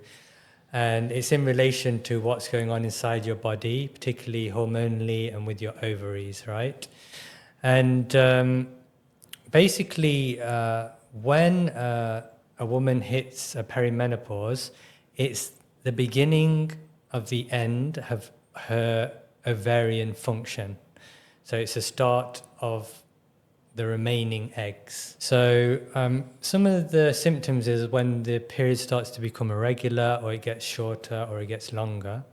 And it's in relation to what's going on inside your body, particularly hormonally and with your ovaries, right? And basically, when a woman hits a perimenopause, it's the beginning of the end of her ovarian function. So it's the start of the remaining eggs. So some of the symptoms is when the period starts to become irregular, or it gets shorter, or it gets longer.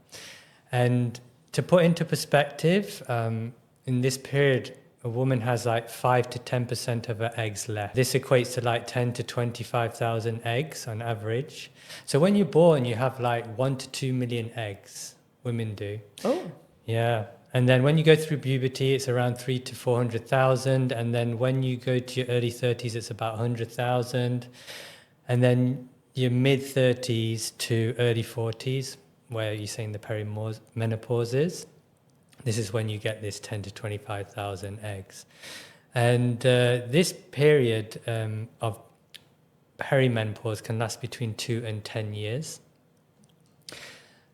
And to put into perspective, in this period, a woman has 5 to 10% of her eggs left. This equates to 10 to 25,000 eggs on average. So when you're born, you have 1 to 2 million eggs. Women do. Oh. Yeah. And then when you go through puberty, it's around 3 to 400,000. And then when you go to your early 30s, it's about 100,000. And then your mid 30s to early 40s, where you're saying the perimenopause is, this is when you get this 10 to 25,000 eggs. And this period of perimenopause can last between 2 and 10 years.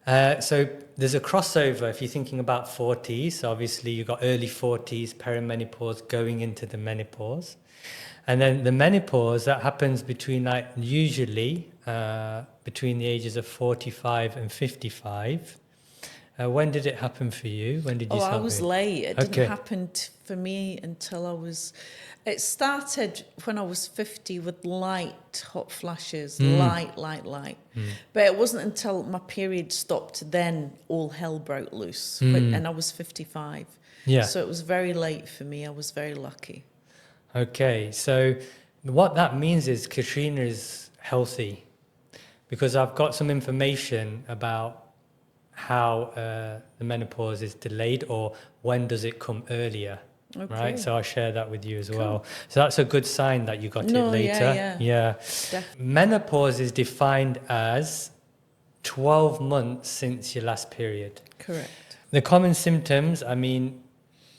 So there's a crossover if you're thinking about 40s. So obviously you've got early 40s, perimenopause going into the menopause. And then the menopause, that happens between usually between the ages of 45 and 55. When did it happen for you? When did you start? I was late. It didn't happen for me until I was... It started when I was 50 with light hot flashes, light. But it wasn't until my period stopped then all hell broke loose. And I was 55. Yeah. So it was very late for me. I was very lucky. Okay, so what that means is Katrina is healthy, because I've got some information about how the menopause is delayed, or when does it come earlier. Okay. Right, so I'll share that with you as well. So that's a good sign that you got it later. Yeah. Menopause is defined as 12 months since your last period. Correct. The common symptoms, I mean,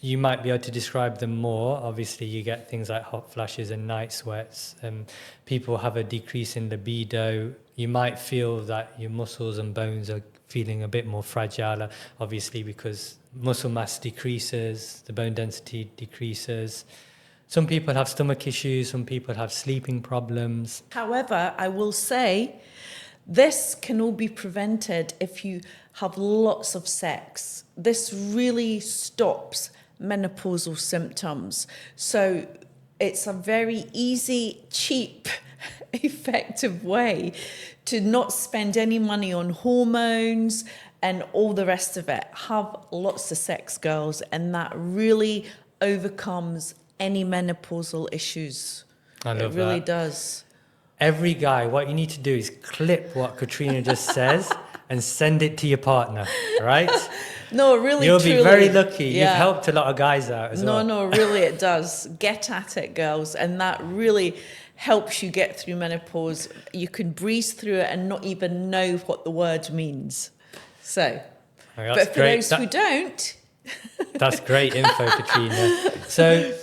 you might be able to describe them more. Obviously, you get things like hot flashes and night sweats. People have a decrease in libido. You might feel that your muscles and bones are feeling a bit more fragile, obviously, because muscle mass decreases, the bone density decreases. Some people have stomach issues, some people have sleeping problems. However, I will say this can all be prevented if you have lots of sex. This really stops menopausal symptoms. So it's a very easy, cheap, effective way to not spend any money on hormones and all the rest of it. Have lots of sex, girls, and that really overcomes any menopausal issues. I love that. It really does. Every guy, what you need to do is clip what Katrina just says and send it to your partner, right? No, really, You'll truly, be very lucky. Yeah. You've helped a lot of guys out as well. No, really it does. Get at it, girls. And that really helps you get through menopause. You can breeze through it and not even know what the word means. So, but for those who don't... That's great info, Katrina. So,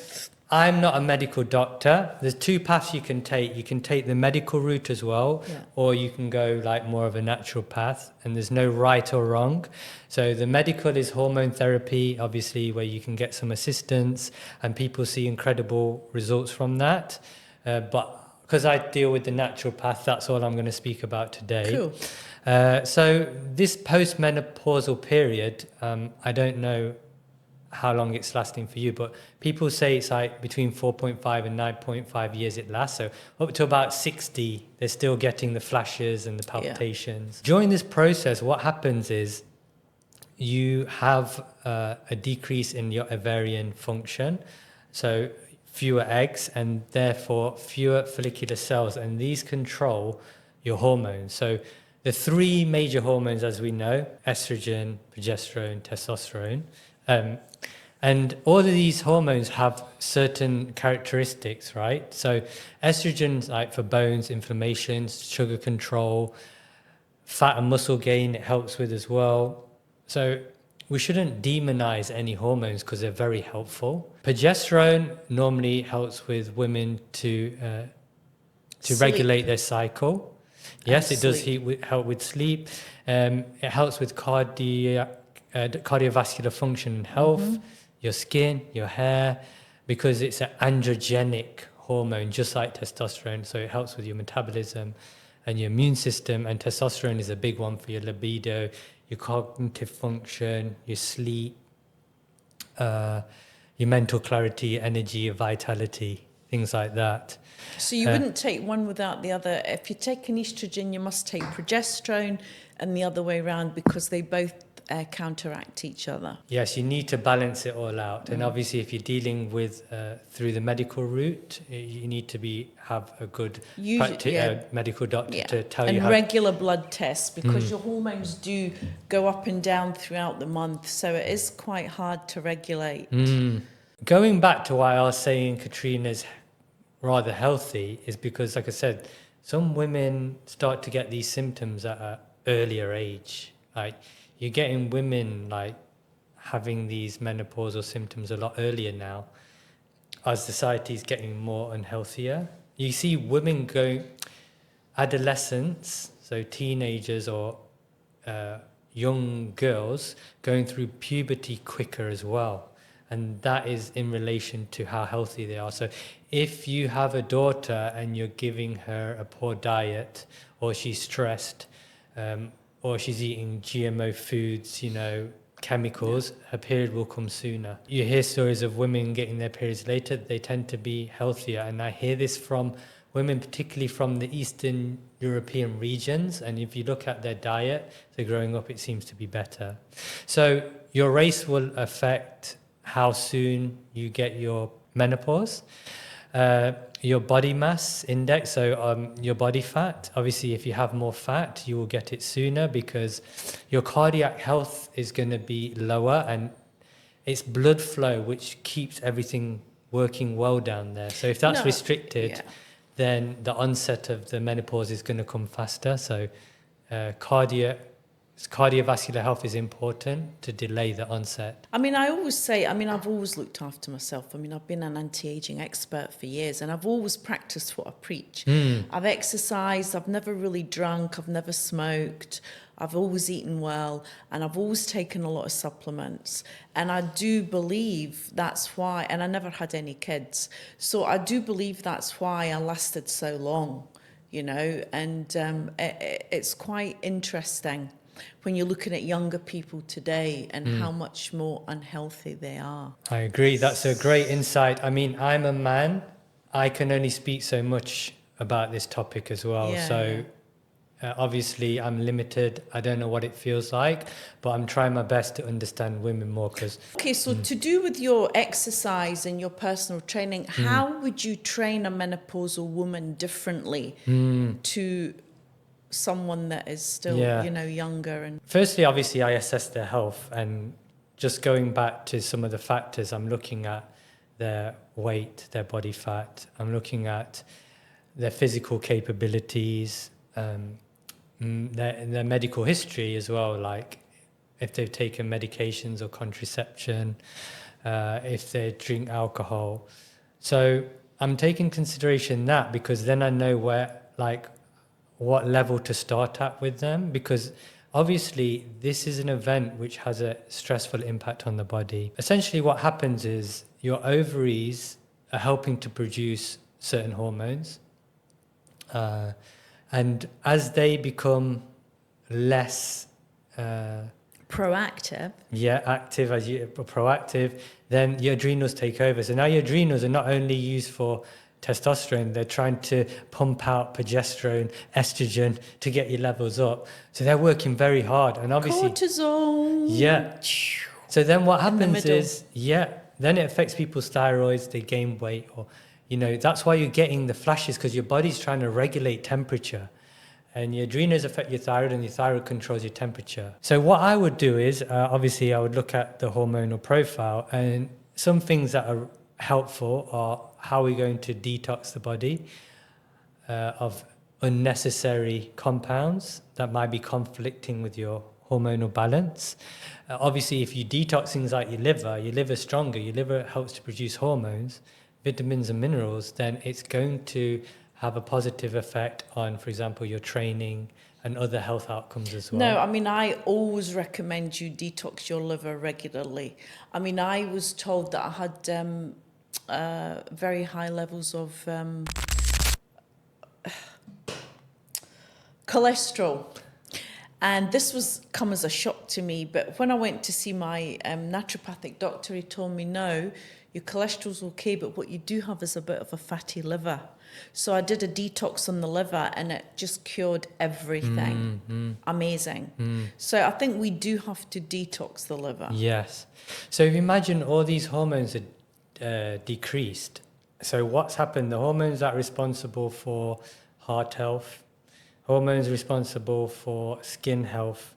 I'm not a medical doctor. There's two paths you can take. You can take the medical route as well, or you can go more of a natural path, and there's no right or wrong. So the medical is hormone therapy, obviously, where you can get some assistance, and people see incredible results from that. But because I deal with the natural path, that's all I'm going to speak about today. Cool. So this postmenopausal period, I don't know how long it's lasting for you, but people say it's like between 4.5 and 9.5 years it lasts. So up to about 60, they're still getting the flashes and the palpitations. During this process, what happens is you have a decrease in your ovarian function. So fewer eggs and therefore fewer follicular cells, and these control your hormones. So the three major hormones, as we know, estrogen, progesterone, testosterone, and all of these hormones have certain characteristics, right? So estrogen's like for bones, inflammation, sugar control, fat and muscle gain, it helps with as well. So we shouldn't demonize any hormones because they're very helpful. Progesterone normally helps with women to regulate their cycle. Yes, it does help with sleep. It helps with cardiovascular function and health, your skin, your hair, because it's an androgenic hormone, just like testosterone. So it helps with your metabolism and your immune system. And testosterone is a big one for your libido, your cognitive function, your sleep, your mental clarity, energy, your vitality, things like that. So you wouldn't take one without the other. If you take an estrogen, you must take progesterone, and the other way around, because they both counteract each other. Yes, you need to balance it all out. And obviously, if you're dealing with through the medical route, you need to have a good medical doctor to tell you. And regular blood tests, because your hormones do go up and down throughout the month, so it is quite hard to regulate. Going back to why I was saying Katrina's rather healthy is because, like I said, some women start to get these symptoms at an earlier age. Like you're getting women like having these menopausal symptoms a lot earlier now, as society is getting more unhealthier. You see women adolescents, so teenagers or young girls going through puberty quicker as well. And that is in relation to how healthy they are. So if you have a daughter and you're giving her a poor diet, or she's stressed, or she's eating GMO foods, chemicals, her period will come sooner. You hear stories of women getting their periods later, they tend to be healthier. And I hear this from women, particularly from the Eastern European regions. And if you look at their diet, so growing up, it seems to be better. So your race will affect how soon you get your menopause, your body mass index, so your body fat. Obviously, if you have more fat, you will get it sooner because your cardiac health is going to be lower, and it's blood flow which keeps everything working well down there. So if that's restricted, then the onset of the menopause is going to come faster. So cardiovascular health is important to delay the onset. I always say, I've always looked after myself. I've been an anti-aging expert for years, and I've always practiced what I preach. I've exercised, I've never really drunk, I've never smoked, I've always eaten well, and I've always taken a lot of supplements. And I do believe that's why, and I never had any kids. So I do believe that's why I lasted so long, and it's quite interesting when you're looking at younger people today and how much more unhealthy they are. I agree. That's a great insight. I'm a man. I can only speak so much about this topic as well. Obviously, I'm limited. I don't know what it feels like, but I'm trying my best to understand women more. Okay, so to do with your exercise and your personal training, how would you train a menopausal woman differently to someone that is still, younger? And firstly, obviously, I assess their health, and just going back to some of the factors, I'm looking at their weight, their body fat. I'm looking at their physical capabilities, their medical history as well, like if they've taken medications or contraception, if they drink alcohol. So I'm taking consideration that, because then I know what level to start at with them, because obviously this is an event which has a stressful impact on the body. Essentially what happens is your ovaries are helping to produce certain hormones, and as they become less Proactive. Yeah, active as you proactive, then your adrenals take over. So now your adrenals are not only used for testosterone, they're trying to pump out progesterone, estrogen to get your levels up. So they're working very hard. And obviously, Cortisol. yeah. So then what happens middle. is, then it affects people's thyroids, they gain weight, or, that's why you're getting the flashes, because your body's trying to regulate temperature. And your adrenals affect your thyroid, and your thyroid controls your temperature. So what I would do is, obviously, I would look at the hormonal profile, and some things that are helpful are how we're going to detox the body of unnecessary compounds that might be conflicting with your hormonal balance. Obviously, if you detox things like your liver's stronger, your liver helps to produce hormones, vitamins and minerals, then it's going to have a positive effect on, for example, your training and other health outcomes as well. No, I mean, I always recommend you detox your liver regularly. I mean, I was told that I had very high levels of cholesterol. And this was come as a shock to me. But when I went to see my naturopathic doctor, he told me, no, your cholesterol's okay, but what you do have is a bit of a fatty liver. So I did a detox on the liver, and it just cured everything. Amazing. So I think we do have to detox the liver. Yes. So if you imagine all these hormones are decreased. So what's happened? The hormones that are responsible for heart health, hormones responsible for skin health,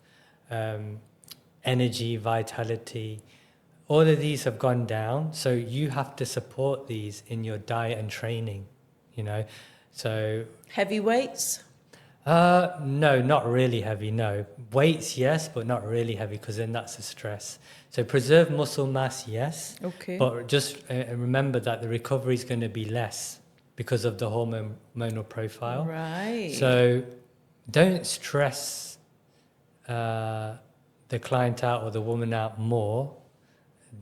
energy, vitality, all of these have gone down. So you have to support these in your diet and training, So Heavy weights? no, not really heavy, no. Weights, yes, but not really heavy, because then that's a stress. So preserve muscle mass, yes. Okay. But just remember that the recovery is going to be less because of the hormonal profile. Right. So don't stress the client out or the woman out more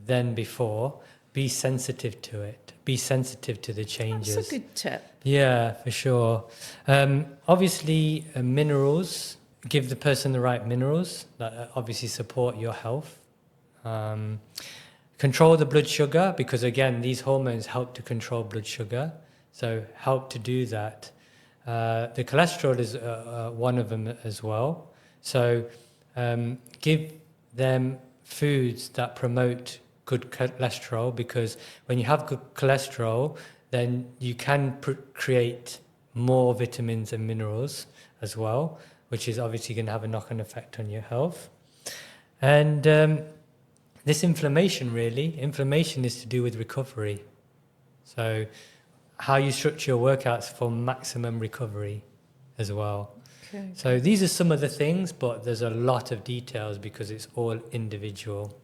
than before. Be sensitive to it. Be sensitive to the changes. That's a good tip. Yeah, for sure. Obviously, minerals, give the person the right minerals that obviously support your health. Control the blood sugar, because again, these hormones help to control blood sugar. So help to do that. The cholesterol is one of them as well. So give them foods that promote good cholesterol, because when you have good cholesterol, then you can create more vitamins and minerals as well, which is obviously going to have a knock-on effect on your health. And this inflammation is to do with recovery. So how you structure your workouts for maximum recovery as well. Okay. So these are some of the things, but there's a lot of details because it's all individual.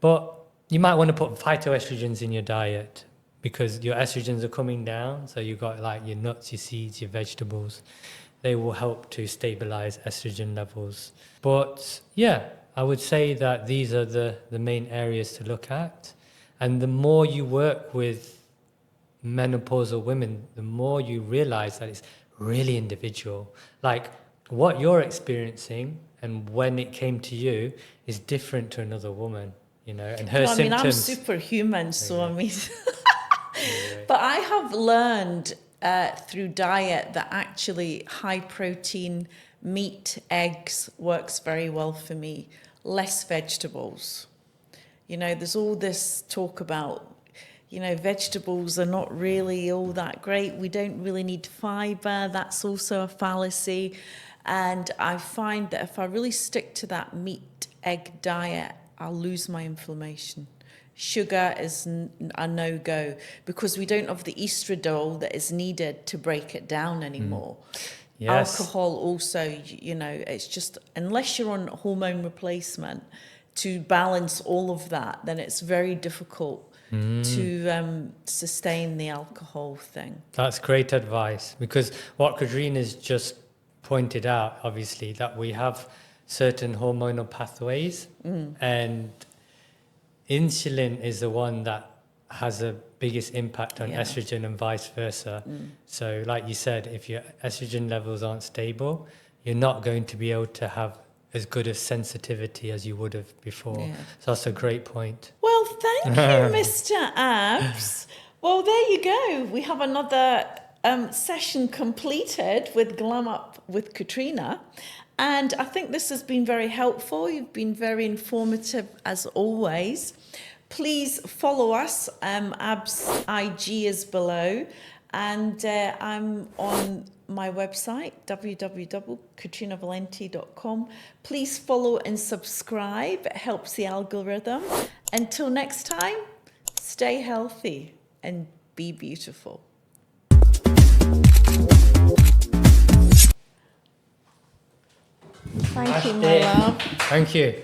But you might want to put phytoestrogens in your diet, because your estrogens are coming down. So you've got like your nuts, your seeds, your vegetables. They will help to stabilize estrogen levels. But yeah, I would say that these are the main areas to look at. And the more you work with menopausal women, the more you realize that it's really individual. Like what you're experiencing and when it came to you is different to another woman, and her symptoms. I mean, I'm superhuman, so I mean... But I have learned through diet that actually high protein meat, eggs works very well for me. Less vegetables. There's all this talk about, vegetables are not really all that great. We don't really need fiber. That's also a fallacy. And I find that if I really stick to that meat, egg diet, I'll lose my inflammation. Sugar is a no-go because we don't have the estradiol that is needed to break it down anymore. Yes. Alcohol also, it's just, unless you're on hormone replacement to balance all of that, then it's very difficult to sustain the alcohol thing. That's great advice, because what Katrina's just pointed out, obviously, that we have certain hormonal pathways and insulin is the one that has the biggest impact on estrogen and vice versa. So like you said, if your estrogen levels aren't stable, you're not going to be able to have as good a sensitivity as you would have before. Yeah. So that's a great point. Well, thank you, Mr. Abs. Well, there you go. We have another session completed with Glam Up with Katrina. And I think this has been very helpful. You've been very informative as always. Please follow us. Abs IG is below. And I'm on my website, www.katrinavalente.com. Please follow and subscribe. It helps the algorithm. Until next time, stay healthy and be beautiful. Thank you, my love. Thank you.